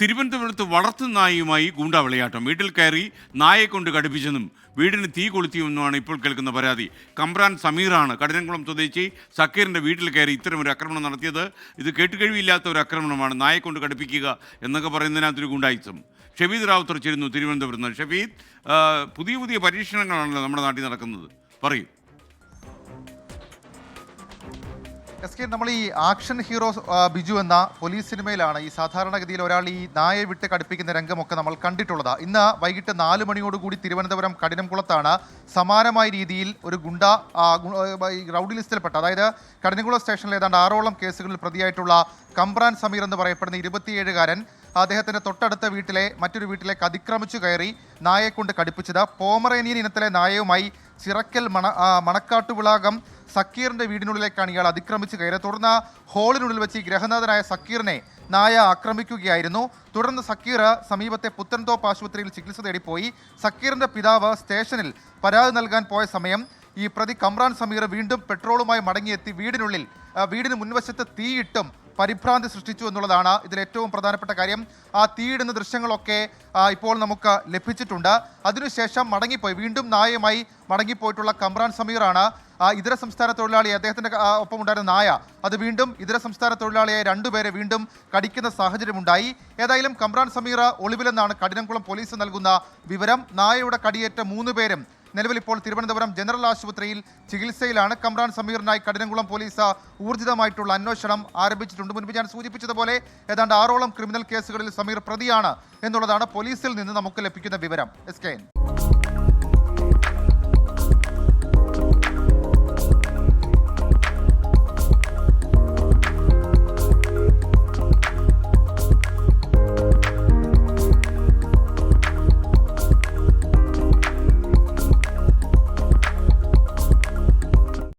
തിരുവനന്തപുരത്ത് വളർത്തുനായയുമായി ഗൂണ്ടാ വിളയാട്ടം. വീട്ടിൽ കയറി നായയെ കൊണ്ട് കടുപ്പിച്ചെന്നും വീടിന് തീ കൊളുത്തിയെന്നുമാണ് ഇപ്പോൾ കേൾക്കുന്ന പരാതി. കമ്പ്രാൻ സമീറാണ് കഠിനംകുളം സ്വദേശി സക്കീറിൻ്റെ വീട്ടിൽ കയറി ഇത്തരമൊരു ആക്രമണം നടത്തിയത്. ഇത് കേട്ടുകഴിവില്ലാത്ത ഒരു ആക്രമണമാണ്. നായയെ കൊണ്ട് കടുപ്പിക്കുക എന്നൊക്കെ പറയുന്നതിനകത്തൊരു ഗുണ്ടായിസം. ഷഫീദ് റാവുത്തർ ചേരുന്നു തിരുവനന്തപുരത്ത് നിന്ന്. ഷഫീദ്, പുതിയ പുതിയ പരീക്ഷണങ്ങളാണല്ലോ നമ്മുടെ നാട്ടിൽ നടക്കുന്നത്, പറയൂ. എസ് കെ, നമ്മൾ ഈ ആക്ഷൻ ഹീറോ ബിജു എന്ന പോലീസ് സിനിമയിലാണ് ഈ സാധാരണഗതിയിൽ ഒരാൾ ഈ നായയെ വിട്ട് കടുപ്പിക്കുന്ന രംഗമൊക്കെ നമ്മൾ കണ്ടിട്ടുള്ളത്. ഇന്ന് വൈകിട്ട് 4 മണിയോടുകൂടി തിരുവനന്തപുരം കഠിനംകുളത്താണ് സമാനമായ രീതിയിൽ ഒരു റൗഡി ലിസ്റ്റിൽപ്പെട്ട, അതായത് കഠിനംകുളം സ്റ്റേഷനിൽ ഏതാണ്ട് 6ഓളം കേസുകളിൽ പ്രതിയായിട്ടുള്ള കമ്പ്രാൻ സമീർ എന്ന് പറയപ്പെടുന്ന 27-കാരൻ അദ്ദേഹത്തിൻ്റെ തൊട്ടടുത്ത മറ്റൊരു വീട്ടിലേക്ക് അതിക്രമിച്ചു കയറി നായയെ കൊണ്ട് കടുപ്പിച്ചത്. പോമറേനിയൻ ഇനത്തിലെ നായയുമായി ചിറക്കൽ മണക്കാട്ടുവിളാകം സക്കീറിൻ്റെ വീടിനുള്ളിലേക്കാണ് ഇയാൾ അതിക്രമിച്ച് കയറി. തുടർന്ന് ഹോളിനുള്ളിൽ വെച്ച് ഈ ഗ്രഹനാഥനായ സക്കീറിനെ നായ ആക്രമിക്കുകയായിരുന്നു. തുടർന്ന് സക്കീർ സമീപത്തെ പുത്തൻതോപ്പ് ആശുപത്രിയിൽ ചികിത്സ തേടിപ്പോയി. സക്കീറിൻ്റെ പിതാവ് സ്റ്റേഷനിൽ പരാതി നൽകാൻ പോയ സമയം ഈ പ്രതി കമ്രാൻ സമീർ വീണ്ടും പെട്രോളുമായി മടങ്ങിയെത്തി വീടിന് മുൻവശത്ത് തീയിട്ടും പരിഭ്രാന്തി സൃഷ്ടിച്ചു എന്നുള്ളതാണ് ഇതിൽ ഏറ്റവും പ്രധാനപ്പെട്ട കാര്യം. ആ തീയിടുന്ന ദൃശ്യങ്ങളൊക്കെ ഇപ്പോൾ നമുക്ക് ലഭിച്ചിട്ടുണ്ട്. അതിനുശേഷം വീണ്ടും നായയുമായി മടങ്ങിപ്പോയിട്ടുള്ള കമ്രാൻ സമീറാണ് ഇതര സംസ്ഥാന തൊഴിലാളി, അദ്ദേഹത്തിൻ്റെ ഒപ്പം ഉണ്ടായിരുന്ന നായ അത് വീണ്ടും ഇതര സംസ്ഥാന തൊഴിലാളിയായ 2 പേരെ വീണ്ടും കടിക്കുന്ന സാഹചര്യമുണ്ടായി. ഏതായാലും കമ്രാൻ സമീർ ഒളിവിലെന്നാണ് കഠിനംകുളം പോലീസ് നൽകുന്ന വിവരം. നായയുടെ കടിയേറ്റ 3 പേരും നിലവിൽ ഇപ്പോൾ തിരുവനന്തപുരം ജനറൽ ആശുപത്രിയിൽ ചികിത്സയിലാണ്. കമ്രാൻ സമീറിനായി കഠിനംകുളം പോലീസ് ഊർജിതമായിട്ടുള്ള അന്വേഷണം ആരംഭിച്ചിട്ടുണ്ട്. മുൻപ് ഞാൻ സൂചിപ്പിച്ചതുപോലെ ഏതാണ്ട് 6ഓളം ക്രിമിനൽ കേസുകളിൽ സമീർ പ്രതിയാണ് എന്നുള്ളതാണ് പോലീസിൽ നിന്ന് നമുക്ക് ലഭിക്കുന്ന വിവരം. S K.